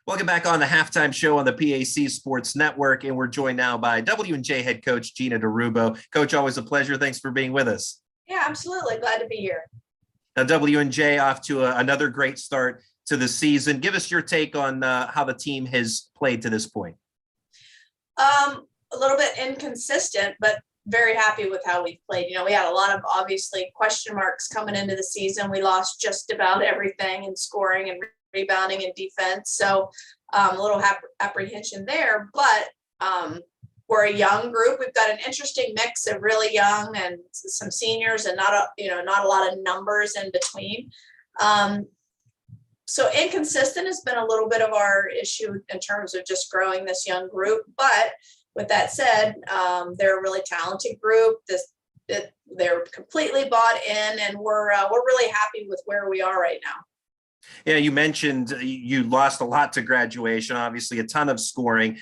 Welcome back on the halftime show on the PAC Sports Network, and we're joined now by W&J head coach Jina DeRubbo. Coach, always a pleasure. Thanks for being with us. Yeah, absolutely. Glad to be here. Now, W&J off to another great start to the season. Give us your take on how the team has played to this point. A little bit inconsistent, but very happy with how we've played. We had a lot of obviously question marks coming into the season. We lost just about everything in scoring and rebounding and defense. So a little apprehension there, but we're a young group. We've got an interesting mix of really young and some seniors and not a lot of numbers in between. So inconsistent has been a little bit of our issue in terms of just growing this young group. But with that said, they're a really talented group. They're completely bought in, and we're really happy with where we are right now. Yeah, you mentioned you lost a lot to graduation, obviously a ton of scoring.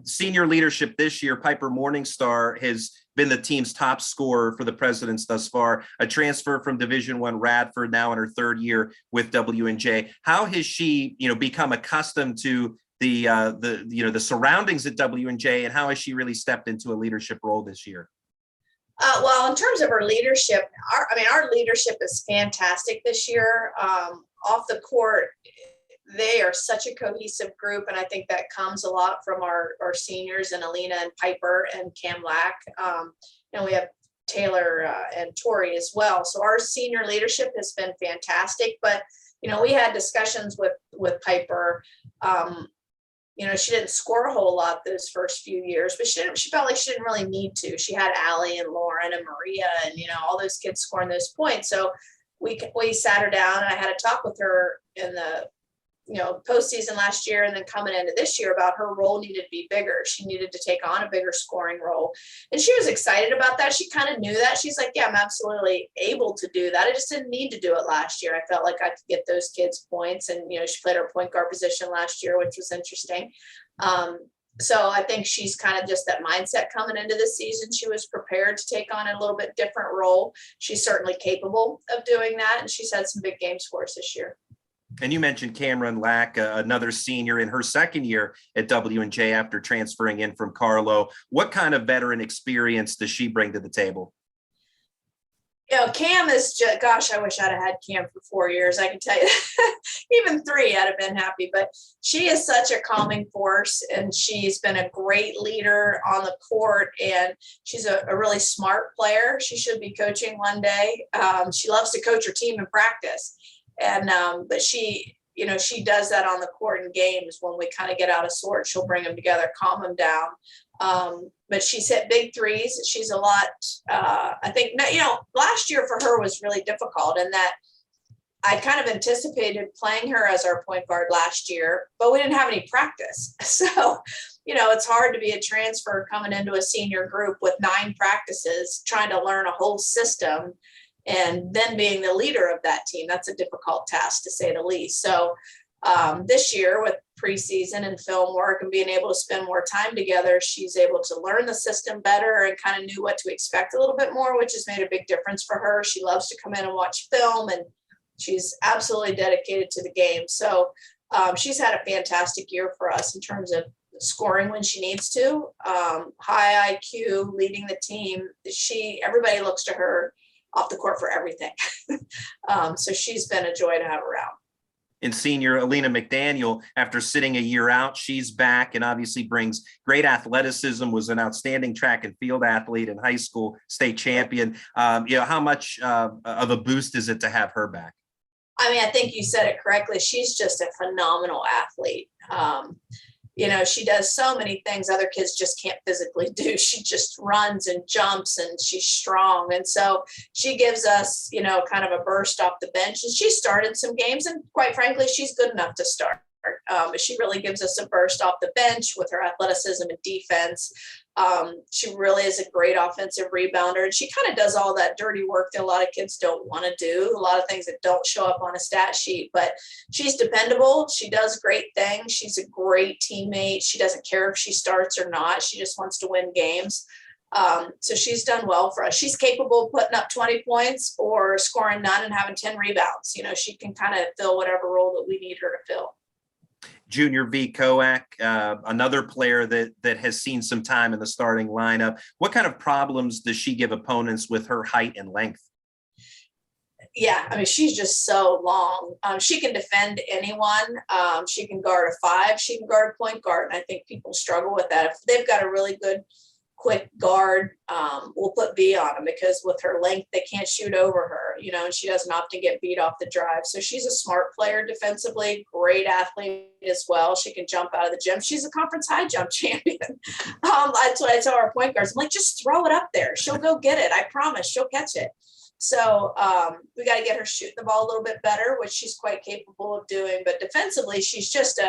Senior leadership this year, Piper Morningstar has been the team's top scorer for the Presidents thus far, a transfer from Division I Radford, now in her third year with W&J. How has she, become accustomed to the surroundings at W&J, and how has she really stepped into a leadership role this year? Well, in terms of her leadership, our leadership is fantastic this year. Off the court, they are such a cohesive group, and I think that comes a lot from our seniors and Alina and Piper and Cam Lack. And we have Taylor and Tori as well. So our senior leadership has been fantastic. But we had discussions with Piper. She didn't score a whole lot those first few years, but she felt like she didn't really need to. She had Allie and Lauren and Maria and, all those kids scoring those points. So we sat her down, and I had a talk with her in the, postseason last year, and then coming into this year about her role needed to be bigger. She needed to take on a bigger scoring role. And she was excited about that. She kind of knew that. She's like, yeah, I'm absolutely able to do that. I just didn't need to do it last year. I felt like I could get those kids points. And, she played her point guard position last year, which was interesting. So I think she's kind of just that mindset coming into this season. She was prepared to take on a little bit different role. She's certainly capable of doing that. And she's had some big games for us this year. And you mentioned Cameron Lack, another senior in her second year at W&J after transferring in from Carlo. What kind of veteran experience does she bring to the table? Cam is just, gosh, I wish I'd have had Cam for 4 years. I can tell you that. Even 3, I'd have been happy. But she is such a calming force, and she's been a great leader on the court, and she's a really smart player. She should be coaching one day. She loves to coach her team in practice. And but she does that on the court in games. When we kind of get out of sorts, she'll bring them together, calm them down. But she's hit big threes. She's a lot. I think last year for her was really difficult in that I kind of anticipated playing her as our point guard last year, but we didn't have any practice. So it's hard to be a transfer coming into a senior group with 9 practices, trying to learn a whole system. And then being the leader of that team, that's a difficult task to say the least. So this year with preseason and film work and being able to spend more time together, she's able to learn the system better and kind of knew what to expect a little bit more, which has made a big difference for her. She loves to come in and watch film, and she's absolutely dedicated to the game. So she's had a fantastic year for us in terms of scoring when she needs to, high IQ, leading the team. Everybody looks to her off the court for everything. So she's been a joy to have around. And senior Alina McDaniel, after sitting a year out, she's back and obviously brings great athleticism, was an outstanding track and field athlete in high school, state champion. How much of a boost is it to have her back? I think you said it correctly. She's just a phenomenal athlete. She does so many things other kids just can't physically do. She just runs and jumps, and she's strong. And so she gives us, kind of a burst off the bench. And she started some games, and quite frankly, she's good enough to start. But she really gives us a burst off the bench with her athleticism and defense. She really is a great offensive rebounder, and she kind of does all that dirty work that a lot of kids don't want to do, a lot of things that don't show up on a stat sheet. But she's dependable. She does great things. She's a great teammate. She doesn't care if she starts or not. She just wants to win games. So she's done well for us. She's capable of putting up 20 points or scoring none and having 10 rebounds. She can kind of fill whatever role that we need her to fill. Junior V. Koak, another player that has seen some time in the starting lineup. What kind of problems does she give opponents with her height and length? Yeah, I mean, she's just so long. She can defend anyone. She can guard a five. She can guard a point guard. And I think people struggle with that. If they've got a really good, quick guard, we'll put V on them because with her length, they can't shoot over her, and she doesn't often get beat off the drive. So she's a smart player defensively, great athlete as well. She can jump out of the gym. She's a conference high jump champion. That's what I tell our point guards. I'm like, just throw it up there. She'll go get it. I promise she'll catch it. So we got to get her shooting the ball a little bit better, which she's quite capable of doing. But defensively, she's just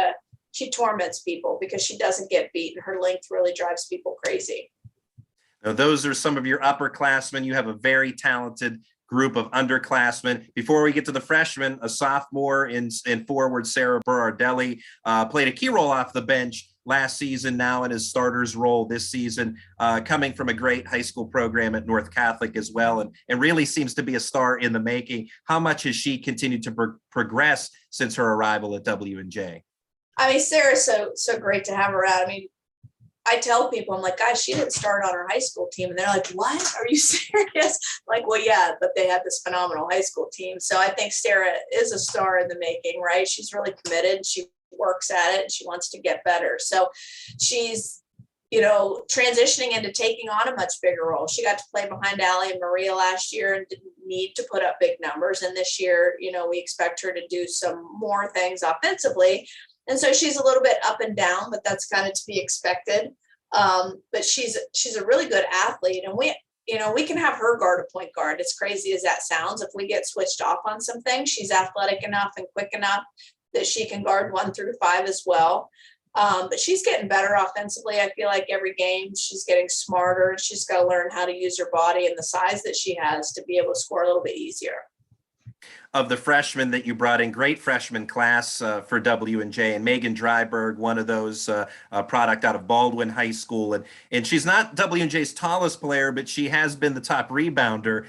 she torments people because she doesn't get beat, and her length really drives people crazy. Now, those are some of your upperclassmen. You have a very talented group of underclassmen. Before we get to the freshmen, a sophomore in forward, Sarah Berardelli, played a key role off the bench last season, now in his starter's role this season, coming from a great high school program at North Catholic as well, and really seems to be a star in the making. How much has she continued to progress since her arrival at W&J? I mean, Sarah's so great to have her out. I mean, I tell people, I'm like, guys, she didn't start on her high school team. And they're like, what? Are you serious? Like, well, yeah, but they had this phenomenal high school team. So I think Sarah is a star in the making, right? She's really committed. She works at it and she wants to get better. So she's, transitioning into taking on a much bigger role. She got to play behind Allie and Maria last year and didn't need to put up big numbers. And this year, we expect her to do some more things offensively. And so she's a little bit up and down, but that's kind of to be expected. But she's a really good athlete, and we can have her guard a point guard. As crazy as that sounds, if we get switched off on some things, she's athletic enough and quick enough that she can guard 1 through 5 as well. But she's getting better offensively. I feel like every game she's getting smarter. She's got to learn how to use her body and the size that she has to be able to score a little bit easier. Of the freshmen that you brought in, great freshman class for W&J, and Megan Dryberg, one of those product out of Baldwin High School. And she's not W&J's tallest player, but she has been the top rebounder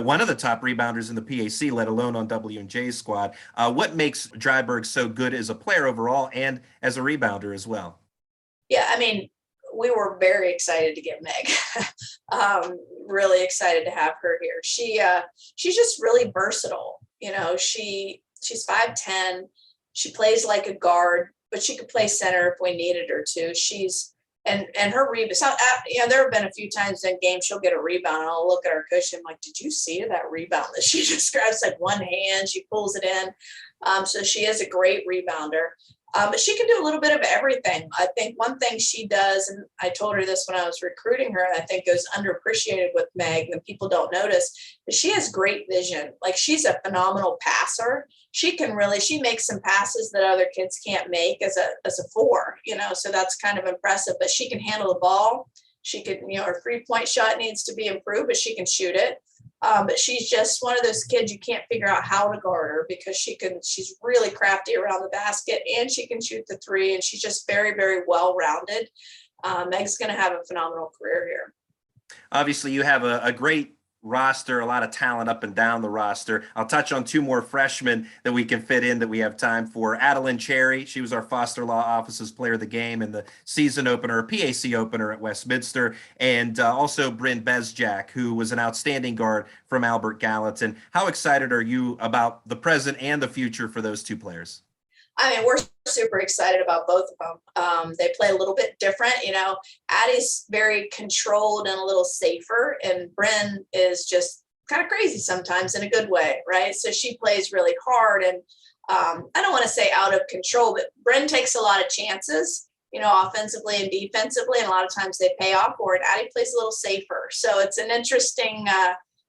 one of the top rebounders in the PAC, let alone on W&J's squad. What makes Dryberg so good as a player overall and as a rebounder as well? Yeah, I mean, we were very excited to get Meg. Really excited to have her here. She's just really versatile. She's 5'10". She plays like a guard, but she could play center if we needed her to. And her rebound. So, there have been a few times in games she'll get a rebound, and I'll look at her cushion like, did you see that rebound that she just grabs like one hand? She pulls it in. So she is a great rebounder. But she can do a little bit of everything. I think one thing she does, and I told her this when I was recruiting her, and I think goes underappreciated with Meg and people don't notice, is she has great vision. Like, she's a phenomenal passer. She makes some passes that other kids can't make as a 4, so that's kind of impressive. But she can handle the ball. She could, her 3-point shot needs to be improved, but she can shoot it. But she's just one of those kids you can't figure out how to guard her because she's really crafty around the basket and she can shoot the 3, and she's just very, very well-rounded. Meg's going to have a phenomenal career here. Obviously, you have a great roster, a lot of talent up and down the roster. I'll touch on 2 more freshmen that we can fit in that we have time for. Adeline Cherry, she was our Foster Law Office's player of the game in the season opener, PAC opener at Westminster, and also Bryn Bezjak, who was an outstanding guard from Albert Gallatin. How excited are you about the present and the future for those 2 players? I mean, we're super excited about both of them. They play a little bit different. Addie's very controlled and a little safer, and Bryn is just kind of crazy sometimes in a good way, right? So she plays really hard, and I don't want to say out of control, but Bryn takes a lot of chances, offensively and defensively, and a lot of times they pay off for it. Addie plays a little safer. So it's an interesting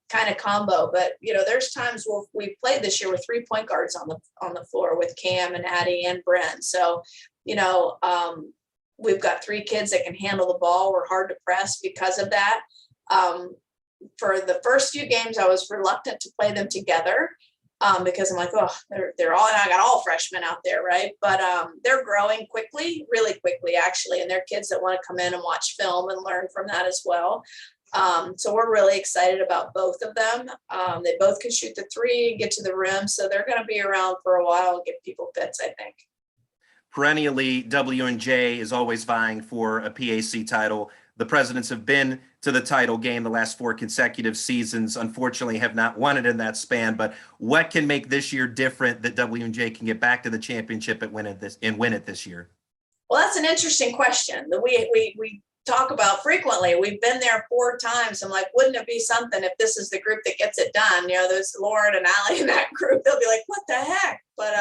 kind of combo, but there's times we've played this year with 3 point guards on the floor with Cam and Addie and Bryn. So we've got 3 kids that can handle the ball. We're hard to press because of that. For the first few games, I was reluctant to play them together because I'm like, oh, they're all, and I got all freshmen out there, right? But they're growing quickly, really quickly actually, and they're kids that want to come in and watch film and learn from that as well. So we're really excited about both of them. They both can shoot the 3 and get to the rim. So they're going to be around for a while and give people fits, I think. Perennially, W&J is always vying for a PAC title. The Presidents have been to the title game the last 4 consecutive seasons. Unfortunately, have not won it in that span. But what can make this year different that W&J can get back to the championship and win it this year? Well, that's an interesting question that we talk about frequently. We've been there 4 times. I'm like, wouldn't it be something if this is the group that gets it done? You know, there's Lauren and Allie in that group. They'll be like, what the heck? But,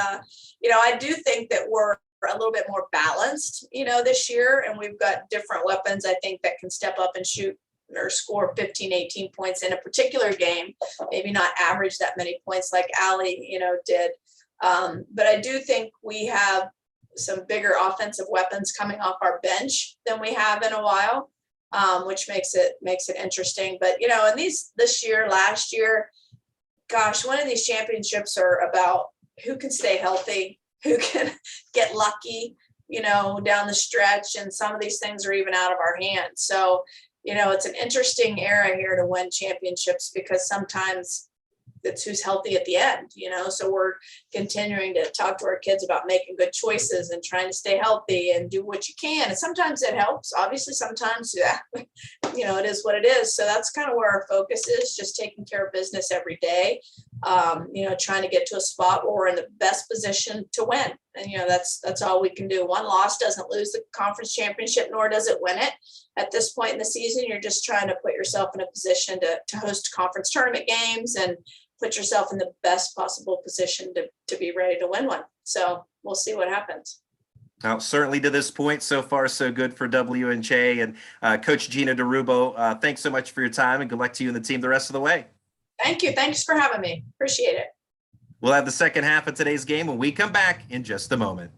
you know, I do think that we're a little bit more balanced, you know, this year. And we've got different weapons, I think, that can step up and shoot or score 15, 18 points in a particular game, maybe not average that many points like Allie, you know, did. But I do think we have some bigger offensive weapons coming off our bench than we have in a while, which makes it interesting. But, you know, and this year, last year, gosh, one of these championships are about who can stay healthy, who can get lucky, you know, down the stretch. And some of these things are even out of our hands. So, you know, it's an interesting era here to win championships because sometimes it's who's healthy at the end, you know, so we're continuing to talk to our kids about making good choices and trying to stay healthy and do what you can. And sometimes it helps. Obviously, sometimes, you know, it is what it is. So that's kind of where our focus is, just taking care of business every day, you know, trying to get to a spot where we're in the best position to win. And, you know, that's all we can do. One loss doesn't lose the conference championship, nor does it win it. At this point in the season, you're just trying to put yourself in a position to host conference tournament games and put yourself in the best possible position to be ready to win one. So we'll see what happens. Now, certainly to this point, so far, so good for W&J. And Coach Jina DeRubbo, thanks so much for your time and good luck to you and the team the rest of the way. Thank you. Thanks for having me. Appreciate it. We'll have the second half of today's game when we come back in just a moment.